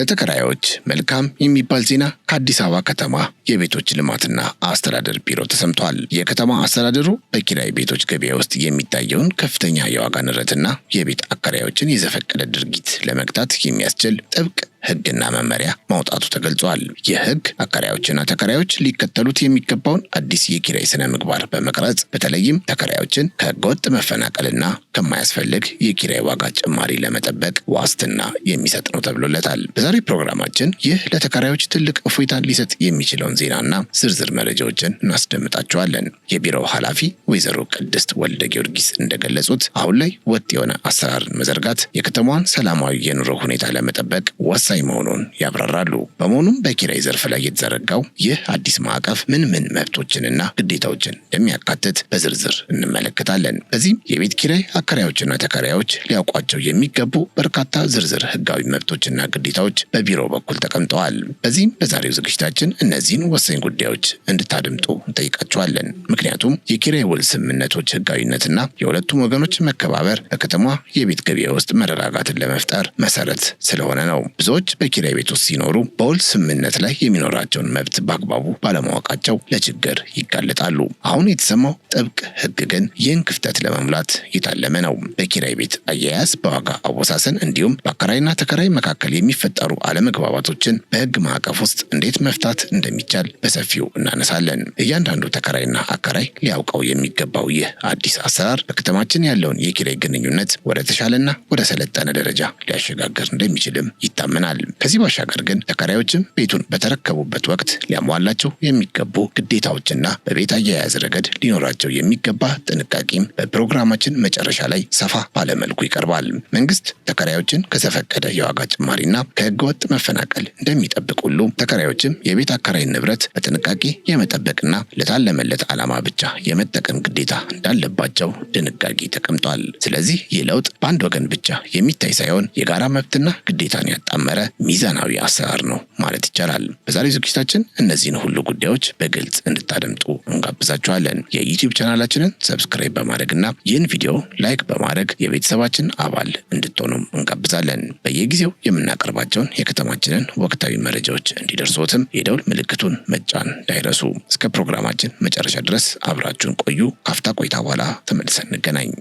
ለተከራዮች መልካም የሚባል ዜና ከአዲስ አበባ ከተማ የቤቶች ልማትና አስተዳደር ቢሮ ተሰምቷል። የከተማ አስተዳደሩ በኪራይ ቤቶች ገበያ ውስጥ የሚታየውን ከፍተኛ የዋጋ ንረትና የቤት አከራዮችን የዘፈቀደ ድርጊት ለመግታት የሚያስችል ጥብቅ ሕግና መመሪያ ማውጣቱ ተገልጿል። ይህ ሕግ አከራዮችና ተከራዮች ሊከተሉት የሚገባውን አዲስ የኪራይ ስነ ምግባር በመቅረጽ በተለይም ተከራዮችን ከህገወጥ መፈናቀልና ከማያስፈልግ የኪራይ ዋጋ ጭማሪ ለመጠበቅ ዋስትና የሚሰጥ ነው ተብሎለታል። በዛሬ ፕሮግራማችን ይህ ለተከራዮች ትልቅ እፎይታን ሊሰጥ የሚችለውን ዜናና ዝርዝር መረጃዎችን እናስደምጣቸዋለን። የቢሮው ኃላፊ ወይዘሮ ቅድስት ወልደ ጊዮርጊስ እንደገለጹት አሁን ላይ ወጥ የሆነ አሰራርን መዘርጋት የከተማዋን ሰላማዊ የኑሮ ሁኔታ ለመጠበቅ ወሳኝ መሆኑን ያብራራሉ። በመሆኑም በኪራይ ዘርፍ ላይ የተዘረጋው ይህ አዲስ ማዕቀፍ ምን መብቶችንና ግዴታዎችን እንደሚያካትት በዝርዝር እንመለከታለን። በዚህም የቤት ኪራይ አከራዮችና ተከራዮች ሊያውቋቸው የሚገቡ በርካታ ዝርዝር ህጋዊ መብቶችና ግዴታዎች በቢሮው በኩል ተቀምጠዋል። በዚህም በዛሬው ዝግጅታችን እነዚህን ወሳኝ ጉዳዮች እንድታደምጡ እንጠይቃቸዋለን። ምክንያቱም የኪራይ ውል ስምምነቶች ህጋዊነትና የሁለቱም ወገኖች መከባበር በከተማ የቤት ገበያ ውስጥ መረጋጋትን ለመፍጠር መሰረት ስለሆነ ነው። ብዙዎች በኪራይ ቤት ውስጥ ሲኖሩ በውል ስምምነት ላይ የሚኖራቸውን መብት በአግባቡ ባለማወቃቸው ለችግር ይጋለጣሉ። አሁን የተሰማው ጥብቅ ህግ ግን ይህን ክፍተት ለመሙላት የታለመ ነው። በኪራይ ቤት አያያዝ፣ በዋጋ አወሳሰን እንዲሁም በአከራይና ተከራይ መካከል የሚፈጠሩ አለመግባባቶችን በህግ ማዕቀፍ ውስጥ እንዴት መፍታት እንደሚቻል በሰፊው እናነሳለን። እያንዳንዱ ተከራይና አከራይ ሊያውቀው የሚገባው ይህ አዲስ አሰራር በከተማችን ያለውን የኪራይ ግንኙነት ወደ ተሻለና ወደ ሰለጠነ ደረጃ ሊያሸጋግር እንደሚችልም ይታመናል። ከዚህ ባሻገር ግን ተከራዮችም ቤቱን በተረከቡበት ወቅት ሊያሟላቸው የሚገቡ ግዴታዎችና በቤት አያያዝ ረገድ ሊኖራቸው የሚገባ ጥንቃቄም በፕሮግራማችን መጨረሻ ላይ ሰፋ ባለመልኩ ይቀርባል። መንግስት ተከራዮችን ከዘፈቀደ የዋጋ ጭማሪና ከህገወጥ መፈናቀል እንደሚጠብቅ ሁሉ ተከራዮችም የቤት አከራይ ንብረት በጥንቃቄ የመጠበቅና ለታለመለት ዓላማ ብቻ የመጠቀም ግዴታ እንዳለባቸው ድንጋጌ ተቀምጧል። ስለዚህ ይህ ለውጥ በአንድ ወገን ብቻ የሚታይ ሳይሆን የጋራ መብትና ግዴታን ያጣመረ ሚዛናዊ አሰራር ነው ማለት ይቻላል። በዛሬው ዝግጅታችን እነዚህን ሁሉ ጉዳዮች በግልጽ እንድታደምጡ እንጋብዛችኋለን። የዩቲዩብ ቻናላችንን ሰብስክራይብ በማድረግና ይህን ቪዲዮ ላይክ በማድረግ የቤተሰባችን አባል እንድትሆኑም እንጋብዛለን። በየጊዜው የምናቀርባቸውን የከተማችንን ወቅታዊ መረጃዎች እንዲደርሶትም የደውል ምልክቱን መጫን እንዳይረሱ። እስከ ፕሮግራማችን መጨረሻ ድረስ አብራችሁን ቆዩ። ካፍታ ቆይታ በኋላ ተመልሰን እንገናኝ።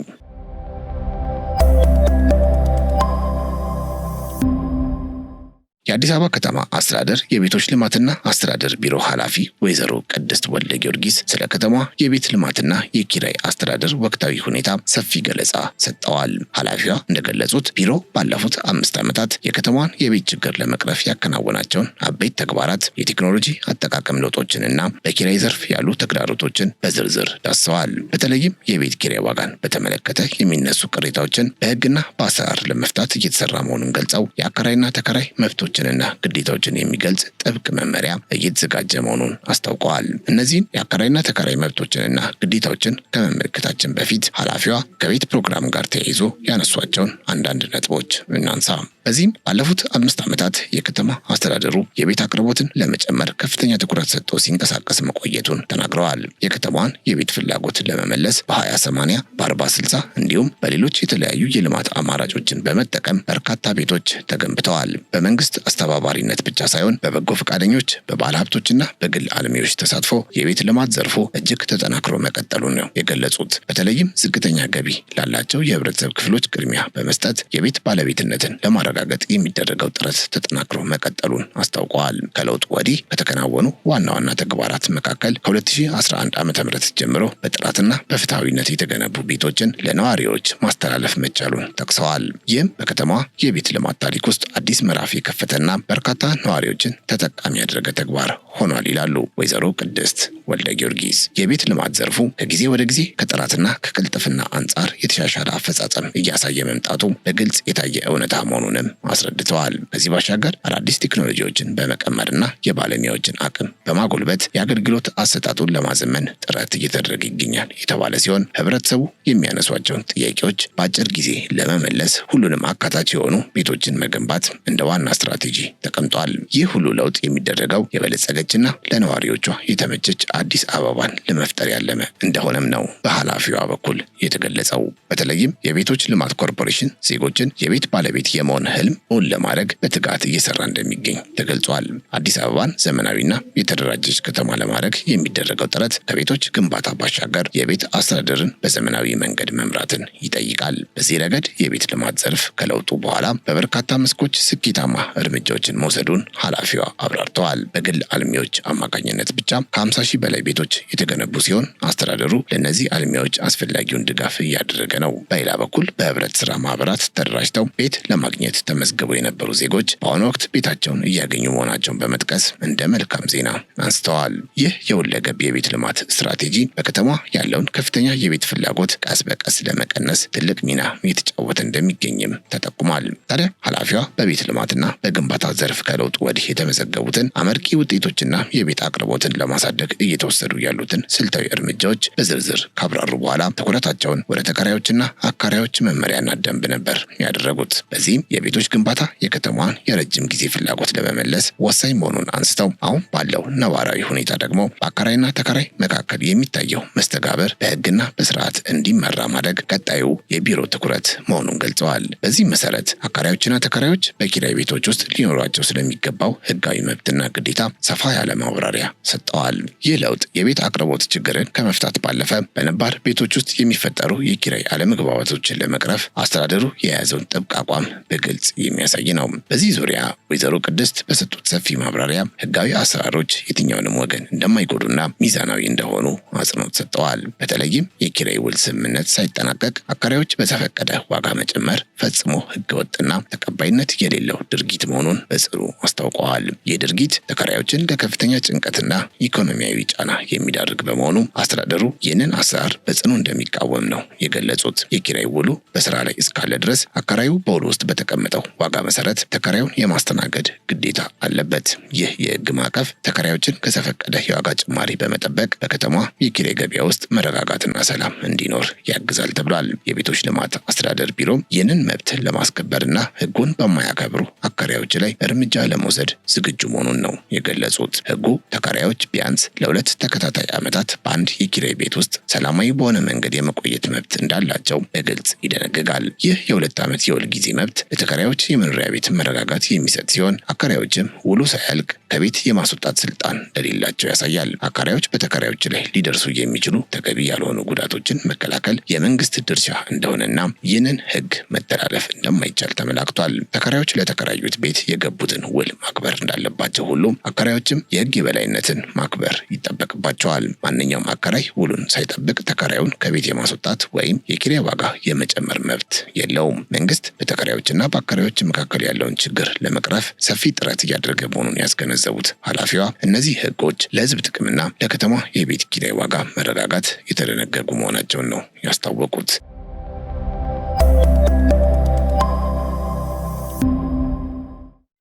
የአዲስ አበባ ከተማ አስተዳደር የቤቶች ልማትና አስተዳደር ቢሮ ኃላፊ ወይዘሮ ቅድስት ወልደ ጊዮርጊስ ስለ ከተማዋ የቤት ልማትና የኪራይ አስተዳደር ወቅታዊ ሁኔታ ሰፊ ገለጻ ሰጥተዋል። ኃላፊዋ እንደገለጹት ቢሮ ባለፉት 5 ዓመታት የከተማዋን የቤት ችግር ለመቅረፍ ያከናወናቸውን አበይት ተግባራት፣ የቴክኖሎጂ አጠቃቀም ለውጦችንና በኪራይ ዘርፍ ያሉ ተግዳሮቶችን በዝርዝር ዳስሰዋል። በተለይም የቤት ኪራይ ዋጋን በተመለከተ የሚነሱ ቅሬታዎችን በሕግና በአሰራር ለመፍታት እየተሰራ መሆኑን ገልጸው የአከራይና ተከራይ መብቶች ና ግዴታዎችን የሚገልጽ ጥብቅ መመሪያ እየተዘጋጀ መሆኑን አስታውቀዋል። እነዚህን የአከራይና ተከራይ መብቶችንና ግዴታዎችን ከመመልከታችን በፊት ኃላፊዋ ከቤት ፕሮግራም ጋር ተያይዞ ያነሷቸውን አንዳንድ ነጥቦች እናንሳ። በዚህም ባለፉት 5 ዓመታት የከተማ አስተዳደሩ የቤት አቅርቦትን ለመጨመር ከፍተኛ ትኩረት ሰጥቶ ሲንቀሳቀስ መቆየቱን ተናግረዋል። የከተማዋን የቤት ፍላጎት ለመመለስ በ20/80 በ40/60 እንዲሁም በሌሎች የተለያዩ የልማት አማራጮችን በመጠቀም በርካታ ቤቶች ተገንብተዋል። በመንግስት አስተባባሪነት ብቻ ሳይሆን በበጎ ፈቃደኞች፣ በባለ ሀብቶችና በግል አልሚዎች ተሳትፎ የቤት ልማት ዘርፎ እጅግ ተጠናክሮ መቀጠሉን ነው የገለጹት። በተለይም ዝቅተኛ ገቢ ላላቸው የህብረተሰብ ክፍሎች ቅድሚያ በመስጠት የቤት ባለቤትነትን ለማረጋገጥ የሚደረገው ጥረት ተጠናክሮ መቀጠሉን አስታውቀዋል። ከለውጡ ወዲህ ከተከናወኑ ዋና ዋና ተግባራት መካከል ከ2011 ዓ.ም ጀምሮ በጥራትና በፍትሐዊነት የተገነቡ ቤቶችን ለነዋሪዎች ማስተላለፍ መቻሉን ጠቅሰዋል። ይህም በከተማዋ የቤት ልማት ታሪክ ውስጥ አዲስ ምዕራፍ የከፈተና በርካታ ነዋሪዎችን ተጠቃሚ ያደረገ ተግባር ሆኗል ይላሉ ወይዘሮ ቅድስት ወልደ ጊዮርጊስ። የቤት ልማት ዘርፉ ከጊዜ ወደ ጊዜ ከጥራትና ከቅልጥፍና አንጻር የተሻሻለ አፈጻጸም እያሳየ መምጣቱ በግልጽ የታየ እውነታ መሆኑንም አስረድተዋል። ከዚህ ባሻገር አዳዲስ ቴክኖሎጂዎችን በመቀመርና የባለሙያዎችን አቅም በማጎልበት የአገልግሎት አሰጣጡን ለማዘመን ጥረት እየተደረገ ይገኛል የተባለ ሲሆን ህብረተሰቡ የሚያነሷቸውን ጥያቄዎች በአጭር ጊዜ ለመመለስ ሁሉንም አካታች የሆኑ ቤቶችን መገንባት እንደ ዋና ስትራቴጂ ስትራቴጂ ተቀምጧል። ይህ ሁሉ ለውጥ የሚደረገው የበለጸገችና ለነዋሪዎቿ የተመቸች አዲስ አበባን ለመፍጠር ያለመ እንደሆነም ነው በኃላፊዋ በኩል የተገለጸው። በተለይም የቤቶች ልማት ኮርፖሬሽን ዜጎችን የቤት ባለቤት የመሆን ህልም እውን ለማድረግ በትጋት እየሰራ እንደሚገኝ ተገልጿል። አዲስ አበባን ዘመናዊና የተደራጀች ከተማ ለማድረግ የሚደረገው ጥረት ከቤቶች ግንባታ ባሻገር የቤት አስተዳደርን በዘመናዊ መንገድ መምራትን ይጠይቃል። በዚህ ረገድ የቤት ልማት ዘርፍ ከለውጡ በኋላ በበርካታ መስኮች ስኬታማ እርምጃዎችን መውሰዱን ኃላፊዋ አብራርተዋል። በግል አልሚዎች አማካኝነት ብቻ ከ50 ሺህ በላይ ቤቶች የተገነቡ ሲሆን አስተዳደሩ ለእነዚህ አልሚዎች አስፈላጊውን ድጋፍ እያደረገ ነው። በሌላ በኩል በህብረት ስራ ማህበራት ተደራጅተው ቤት ለማግኘት ተመዝግበው የነበሩ ዜጎች በአሁኑ ወቅት ቤታቸውን እያገኙ መሆናቸውን በመጥቀስ እንደ መልካም ዜና አንስተዋል። ይህ የሁለገብ የቤት ልማት ስትራቴጂ በከተማ ያለውን ከፍተኛ የቤት ፍላጎት ቀስ በቀስ ለመቀነስ ትልቅ ሚና እየተጫወተ እንደሚገኝም ተጠቁሟል። ታዲያ ኃላፊዋ በቤት ልማትና በግንባታ ዘርፍ ከለውጡ ወዲህ የተመዘገቡትን አመርቂ ውጤቶችና የቤት አቅርቦትን ለማሳደግ እየተወሰዱ ያሉትን ስልታዊ እርምጃዎች በዝርዝር ካብራሩ በኋላ ትኩረታቸውን ወደ ተከራዮችና አካራዮች መመሪያና ደንብ ነበር ያደረጉት። በዚህም የቤቶች ግንባታ የከተማዋን የረጅም ጊዜ ፍላጎት ለመመለስ ወሳኝ መሆኑን አንስተው አሁን ባለው ነባራዊ ሁኔታ ደግሞ በአካራይና ተከራይ መካከል የሚታየው መስተጋብር በሕግና በስርዓት እንዲመራ ማድረግ ቀጣዩ የቢሮ ትኩረት መሆኑን ገልጸዋል። በዚህ መሰረት አካራዮችና ተከራዮች በኪራይ ቤቶች ውስጥ ሊኖራቸው ስለሚገባው ሕጋዊ መብትና ግዴታ ሰፋ ያለ ማብራሪያ ሰጥተዋል። ይህ ለውጥ የቤት አቅርቦት ችግርን ከመፍታት ባለፈ በነባር ቤቶች ውስጥ የሚፈጠሩ የኪራይ አለመግባባቶችን ለመቅረፍ አስተዳደሩ የያዘውን ጥብቅ አቋም በግልጽ የሚያሳይ ነው። በዚህ ዙሪያ ወይዘሮ ቅድስት በሰጡት ሰፊ ማብራሪያ ሕጋዊ አሰራሮች የትኛውንም ወገን እንደማይጎዱና ሚዛናዊ እንደሆኑ አጽንኦት ሰጥተዋል። በተለይም የኪራይ ውል ስምምነት ሳይጠናቀቅ አካራዮች በተፈቀደ ዋጋ መጨመር ፈጽሞ ህገወጥና ተቀባይነት የሌለው ድርጊት መሆኑን በጽኑ አስታውቀዋል። ይህ ድርጊት ተከራዮችን ለከፍተኛ ጭንቀትና ኢኮኖሚያዊ ጫና የሚዳርግ በመሆኑ አስተዳደሩ ይህንን አሰራር በጽኑ እንደሚቃወም ነው የገለጹት። የኪራይ ውሉ በስራ ላይ እስካለ ድረስ አካራዩ በውሉ ውስጥ በተቀመጠው ዋጋ መሰረት ተከራዩን የማስተናገድ ግዴታ አለበት። ይህ የህግ ማዕቀፍ ተከራዮችን ከተፈቀደ የዋጋ ጭማሪ በመጠበቅ በከተማ የኪራይ ገበያ ውስጥ መረጋጋትና ሰላም እንዲኖር ያግዛል ተብሏል። የቤቶች ልማት አስተዳደር ቢሮ ይህንን መብት ለማስከበርና ህጉን በማያከብሩ አካራዮች ላይ እርምጃ ለመውሰድ ዝግጁ መሆኑን ነው የገለጹት። ህጉ ተከራዮች ቢያንስ ለ2 ተከታታይ ዓመታት በአንድ የኪራይ ቤት ውስጥ ሰላማዊ በሆነ መንገድ የመቆየት መብት እንዳላቸው በግልጽ ይደነግጋል። ይህ የ2 ዓመት የውል ጊዜ መብት ለተከራዮች የመኖሪያ ቤት መረጋጋት የሚሰጥ ሲሆን አካራዮችም ውሉ ሳያልቅ ከቤት የማስወጣት ስልጣን እንደሌላቸው ያሳያል። አካራዮች በተከራዮች ላይ ሊደርሱ የሚችሉ ተገቢ ያልሆኑ ጉዳቶችን መከላከል የመንግስት ድርሻ እንደሆነና ይህንን ህግ መተላለፍ እንደማይቻል ተመላክቷል። ተከራዮች ለተከራዩት ቤት የገቡትን ውል ማክበር እንዳለባቸው ሁሉ አካራዮችም የህግ የበላይነትን ማክበር ይጠበቅባቸዋል። ማንኛውም አካራይ ውሉን ሳይጠብቅ ተከራዩን ከቤት የማስወጣት ወይም የኪራይ ዋጋ የመጨመር መብት የለውም። መንግስት በተከራዮችና በአካራዮች መካከል ያለውን ችግር ለመቅረፍ ሰፊ ጥረት እያደረገ መሆኑን ያስገነዘቡት ኃላፊዋ እነዚህ ህጎች ለህዝብ ጥቅምና ለከተማ የቤት ኪራይ ዋጋ መረጋጋት የተደነገጉ መሆናቸውን ነው ያስታወቁት።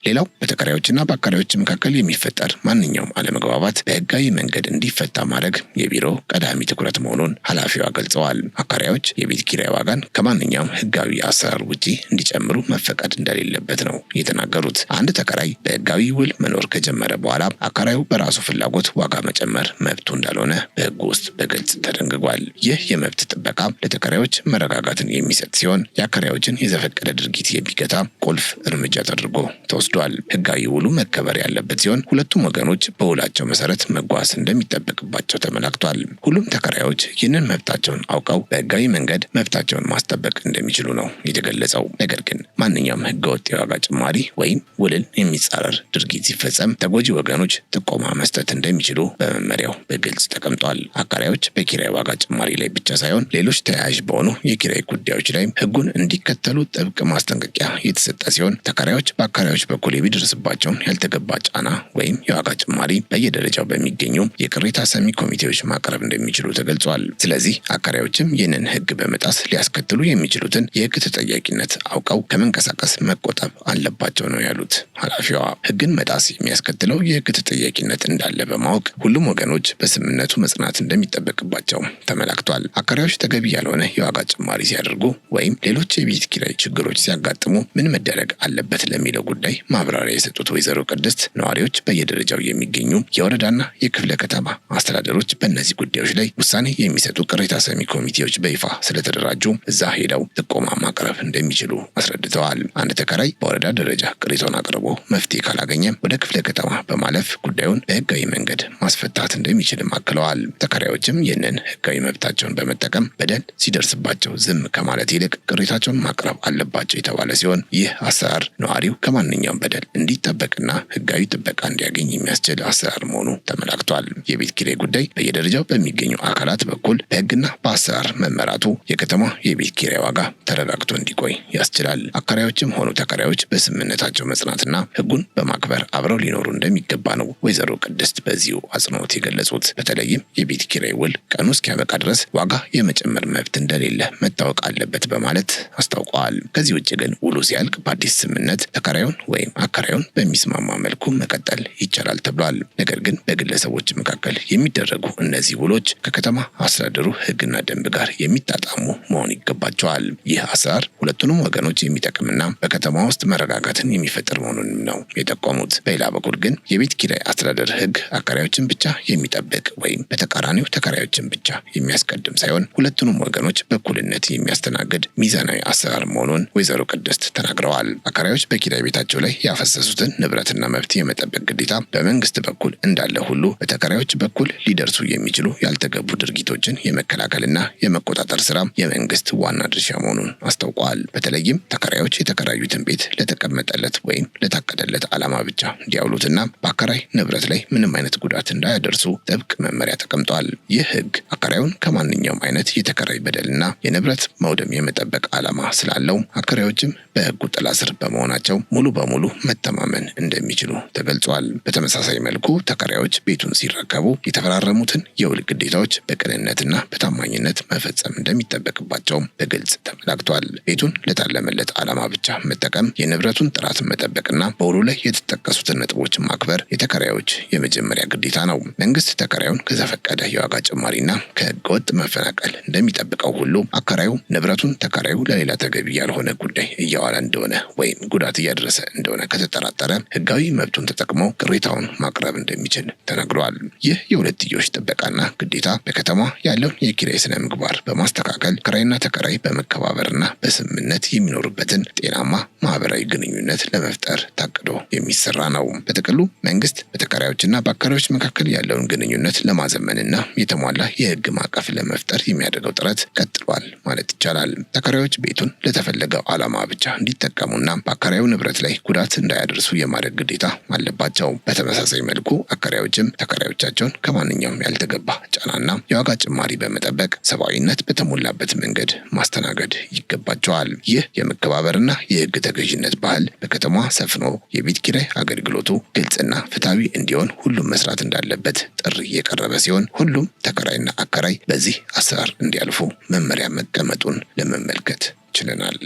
ሌላው በተከራዮችና በአካራዮች መካከል የሚፈጠር ማንኛውም አለመግባባት በህጋዊ መንገድ እንዲፈታ ማድረግ የቢሮ ቀዳሚ ትኩረት መሆኑን ኃላፊዋ ገልጸዋል። አካራዮች የቤት ኪራይ ዋጋን ከማንኛውም ህጋዊ አሰራር ውጪ እንዲጨምሩ መፈቀድ እንደሌለበት ነው የተናገሩት። አንድ ተከራይ በህጋዊ ውል መኖር ከጀመረ በኋላ አካራዩ በራሱ ፍላጎት ዋጋ መጨመር መብቱ እንዳልሆነ በህጉ ውስጥ በግልጽ ተደንግጓል። ይህ የመብት ጥበቃ ለተከራዮች መረጋጋትን የሚሰጥ ሲሆን የአካራዮችን የዘፈቀደ ድርጊት የሚገታ ቁልፍ እርምጃ ተደርጎ ተወስዷል። ህጋዊ ውሉ መከበር ያለበት ሲሆን ሁለቱም ወገኖች በውላቸው መሰረት መጓዝ እንደሚጠበቅባቸው ተመላክቷል። ሁሉም ተከራዮች ይህንን መብታቸውን አውቀው በህጋዊ መንገድ መብታቸውን ማስጠበቅ እንደሚችሉ ነው የተገለጸው። ነገር ግን ማንኛውም ህገወጥ የዋጋ ጭማሪ ወይም ውልን የሚጻረር ድርጊት ሲፈጸም ተጎጂ ወገኖች ጥቆማ መስጠት እንደሚችሉ በመመሪያው በግልጽ ተቀምጧል። አካራዮች በኪራይ ዋጋ ጭማሪ ላይ ብቻ ሳይሆን ሌሎች ተያያዥ በሆኑ የኪራይ ጉዳዮች ላይ ህጉን እንዲከተሉ ጥብቅ ማስጠንቀቂያ የተሰጠ ሲሆን ተከራዮች በአካራዮች በኩል የሚደርስባቸውን ያልተገባ ጫና ወይም የዋጋ ጭማሪ በየደረጃው በሚገኙ የቅሬታ ሰሚ ኮሚቴዎች ማቅረብ እንደሚችሉ ተገልጿል። ስለዚህ አካራዮችም ይህንን ህግ በመጣስ ሊያስከትሉ የሚችሉትን የህግ ተጠያቂነት አውቀው ከመንቀሳቀስ መቆጠብ አለባቸው ነው ያሉት ኃላፊዋ። ህግን መጣስ የሚያስከትለው የህግ ተጠያቂነት እንዳለ በማወቅ ሁሉም ወገኖች በስምምነቱ መጽናት እንደሚጠበቅባቸው ተመላክቷል። አካራዮች ተገቢ ያልሆነ የዋጋ ጭማሪ ሲያደርጉ ወይም ሌሎች የቤት ኪራይ ችግሮች ሲያጋጥሙ ምን መደረግ አለበት ለሚለው ጉዳይ ማብራሪያ የሰጡት ወይዘሮ ቅድስት ነዋሪዎች በየደረጃው የሚገኙ የወረዳና የክፍለ ከተማ አስተዳደሮች በእነዚህ ጉዳዮች ላይ ውሳኔ የሚሰጡ ቅሬታ ሰሚ ኮሚቴዎች በይፋ ስለተደራጁ እዛ ሄደው ጥቆማ ማቅረብ እንደሚችሉ አስረድተዋል። አንድ ተከራይ በወረዳ ደረጃ ቅሬታውን አቅርቦ መፍትሄ ካላገኘ ወደ ክፍለ ከተማ በማለፍ ጉዳዩን በህጋዊ መንገድ ማስፈታት እንደሚችልም አክለዋል። ተከራዮችም ይህንን ህጋዊ መብታቸውን በመጠቀም በደል ሲደርስባቸው ዝም ከማለት ይልቅ ቅሬታቸውን ማቅረብ አለባቸው የተባለ ሲሆን ይህ አሰራር ነዋሪው ከማንኛውም በደል እንዲጠበቅና ህጋዊ ጥበቃ እንዲያገኝ የሚያስችል አሰራር መሆኑ ተመላክቷል። የቤት ኪራይ ጉዳይ በየደረጃው በሚገኙ አካላት በኩል በህግና በአሰራር መመራቱ የከተማ የቤት ኪራይ ዋጋ ተረጋግቶ እንዲቆይ ያስችላል። አከራዮችም ሆኑ ተከራዮች በስምምነታቸው መጽናትና ህጉን በማክበር አብረው ሊኖሩ እንደሚገባ ነው ወይዘሮ ቅድስት በዚሁ አጽንኦት የገለጹት። በተለይም የቤት ኪራይ ውል ቀኑ እስኪያበቃ ድረስ ዋጋ የመጨመር መብት እንደሌለ መታወቅ አለበት በማለት አስታውቀዋል። ከዚህ ውጭ ግን ውሉ ሲያልቅ በአዲስ ስምምነት ተከራዩን ወይም አከራዩን በሚስማማ መልኩ መቀጠል ይቻላል ተብሏል። ነገር ግን በግለሰቦች መካከል የሚደረጉ እነዚህ ውሎች ከከተማ አስተዳደሩ ህግና ደንብ ጋር የሚጣጣሙ መሆን ይገባቸዋል። ይህ አሰራር ሁለቱንም ወገኖች የሚጠቅምና በከተማ ውስጥ መረጋጋትን የሚፈጥር መሆኑንም ነው የጠቆሙት። በሌላ በኩል ግን የቤት ኪራይ አስተዳደር ህግ አከራዮችን ብቻ የሚጠብቅ ወይም በተቃራኒው ተከራዮችን ብቻ የሚያስቀድም ሳይሆን ሁለቱንም ወገኖች በእኩልነት የሚያስተናግድ ሚዛናዊ አሰራር መሆኑን ወይዘሮ ቅድስት ተናግረዋል። አከራዮች በኪራይ ቤታቸው ላይ ያፈሰሱትን ንብረትና መብት የመጠበቅ ግዴታ በመንግስት በኩል እንዳለ ሁሉ በተከራዮች በኩል ሊደርሱ የሚችሉ ያልተገቡ ድርጊቶችን የመከላከልና የመቆጣጠር ስራ የመንግስት ዋና ድርሻ መሆኑን አስታውቀዋል። በተለይም ተከራዮች የተከራዩትን ቤት ለተቀመጠለት ወይም ለታቀደለት ዓላማ ብቻ እንዲያውሉትና በአከራይ ንብረት ላይ ምንም አይነት ጉዳት እንዳያደርሱ ጥብቅ መመሪያ ተቀምጧል። ይህ ህግ አከራዩን ከማንኛውም አይነት የተከራይ በደልና የንብረት መውደም የመጠበቅ ዓላማ ስላለው አከራዮችም በህጉ ጥላ ስር በመሆናቸው ሙሉ በሙሉ መተማመን እንደሚችሉ ተገልጿል። በተመሳሳይ መልኩ ተከራዮች ቤቱን ሲረከቡ የተፈራረሙትን የውል ግዴታዎች በቅንነትና በታማኝነት መፈጸም እንደሚጠበቅባቸው በግልጽ ተመላክቷል። ቤቱን ለታለመለት ዓላማ ብቻ መጠቀም፣ የንብረቱን ጥራት መጠበቅና በውሉ ላይ የተጠቀሱትን ነጥቦች ማክበር የተከራዮች የመጀመሪያ ግዴታ ነው። መንግስት ተከራዩን ከዘፈቀደ የዋጋ ጭማሪና ከህገወጥ መፈናቀል እንደሚጠብቀው ሁሉ አከራዩ ንብረቱን ተከራዩ ለሌላ ተገቢ ያልሆነ ጉዳይ እያዋለ እንደሆነ ወይም ጉዳት እያደረሰ እንደሆነ ከተጠራጠረ ህጋዊ መብቱን ተጠቅሞ ቅሬታውን ማቅረብ እንደሚችል ተነግሯል። ይህ የሁለትዮሽ ጥበቃና ግዴታ በከተማ ያለውን የኪራይ ስነ ምግባር በማስተካከል ክራይና ተከራይ በመከባበርና በስምምነት የሚኖሩበትን ጤናማ ማህበራዊ ግንኙነት ለመፍጠር ታቅዶ የሚሰራ ነው። በጥቅሉ መንግስት በተከራዮችና በአከራዮች መካከል ያለውን ግንኙነት ለማዘመንና የተሟላ የህግ ማዕቀፍ ለመፍጠር የሚያደርገው ጥረት ቀጥሏል ማለት ይቻላል። ተከራዮች ቤቱን ለተፈለገው ዓላማ ብቻ እንዲጠቀሙና በአከራዩ ንብረት ላይ ጉዳት እንዳያደርሱ የማድረግ ግዴታ አለባቸው። በተመሳሳይ መልኩ አከራዮችም ተከራዮቻቸውን ከማንኛውም ያልተገባ ጫናና የዋጋ ጭማሪ በመጠበቅ ሰብአዊነት በተሞላበት መንገድ ማስተናገድ ይገባቸዋል። ይህ የመከባበርና የህግ ተገዥነት ባህል በከተማዋ ሰፍኖ የቤት ኪራይ አገልግሎቱ ግልጽና ፍትሃዊ እንዲሆን ሁሉም መስራት እንዳለበት ጥሪ የቀረበ ሲሆን ሁሉም ተከራይና አከራይ በዚህ አሰራር እንዲያልፉ መመሪያ መቀመጡን ለመመልከት ችለናል።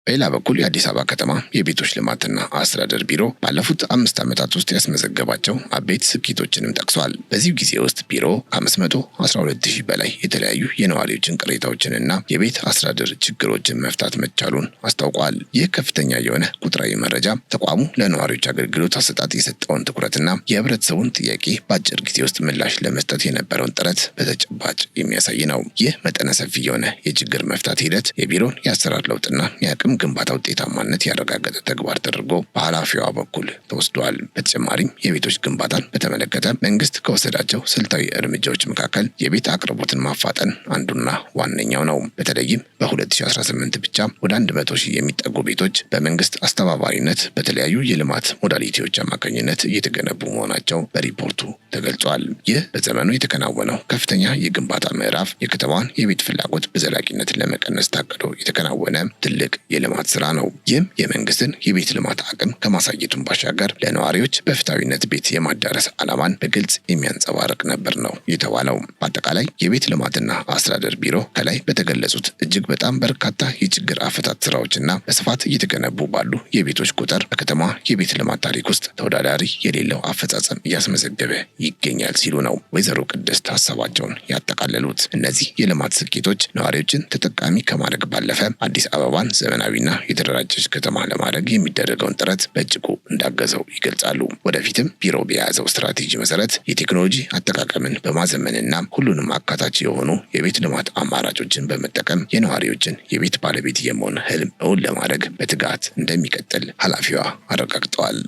በሌላ በኩል የአዲስ አበባ ከተማ የቤቶች ልማትና አስተዳደር ቢሮ ባለፉት 5 ዓመታት ውስጥ ያስመዘገባቸው አበይት ስኬቶችንም ጠቅሷል። በዚህ ጊዜ ውስጥ ቢሮ ከ512,000 በላይ የተለያዩ የነዋሪዎችን ቅሬታዎችንና የቤት አስተዳደር ችግሮችን መፍታት መቻሉን አስታውቋል። ይህ ከፍተኛ የሆነ ቁጥራዊ መረጃ ተቋሙ ለነዋሪዎች አገልግሎት አሰጣጥ የሰጠውን ትኩረትና የህብረተሰቡን ጥያቄ በአጭር ጊዜ ውስጥ ምላሽ ለመስጠት የነበረውን ጥረት በተጨባጭ የሚያሳይ ነው። ይህ መጠነ ሰፊ የሆነ የችግር መፍታት ሂደት የቢሮን የአሰራር ለውጥና የአቅም ግንባታ ውጤታማነት ያረጋገጠ ተግባር ተደርጎ በኃላፊዋ በኩል ተወስዷል። በተጨማሪም የቤቶች ግንባታን በተመለከተ መንግስት ከወሰዳቸው ስልታዊ እርምጃዎች መካከል የቤት አቅርቦትን ማፋጠን አንዱና ዋነኛው ነው። በተለይም በ2018 ብቻ ወደ 100,000 የሚጠጉ ቤቶች በመንግስት አስተባባሪነት በተለያዩ የልማት ሞዳሊቲዎች አማካኝነት እየተገነቡ መሆናቸው በሪፖርቱ ተገልጿል። ይህ በዘመኑ የተከናወነው ከፍተኛ የግንባታ ምዕራፍ የከተማዋን የቤት ፍላጎት በዘላቂነት ለመቀነስ ታቅዶ የተከናወነ ትልቅ ልማት ስራ ነው። ይህም የመንግስትን የቤት ልማት አቅም ከማሳየቱን ባሻገር ለነዋሪዎች በፍትሃዊነት ቤት የማዳረስ ዓላማን በግልጽ የሚያንጸባርቅ ነበር ነው የተባለው። በአጠቃላይ የቤት ልማትና አስተዳደር ቢሮ ከላይ በተገለጹት እጅግ በጣም በርካታ የችግር አፈታት ስራዎችና በስፋት እየተገነቡ ባሉ የቤቶች ቁጥር በከተማ የቤት ልማት ታሪክ ውስጥ ተወዳዳሪ የሌለው አፈጻጸም እያስመዘገበ ይገኛል ሲሉ ነው ወይዘሮ ቅድስት ሀሳባቸውን ያጠቃለሉት። እነዚህ የልማት ስኬቶች ነዋሪዎችን ተጠቃሚ ከማድረግ ባለፈ አዲስ አበባን ዘመናዊና የተደራጀች ከተማ ለማድረግ የሚደረገውን ጥረት በእጅጉ እንዳገዘው ይገልጻሉ። ወደፊትም ቢሮ በያዘው ስትራቴጂ መሰረት የቴክኖሎጂ አጠቃቀምን በማዘመንና ሁሉንም አካታች የሆኑ የቤት ልማት አማራጮችን በመጠቀም የነዋሪዎችን የቤት ባለቤት የመሆን ህልም እውን ለማድረግ በትጋት እንደሚቀጥል ኃላፊዋ አረጋግጠዋል።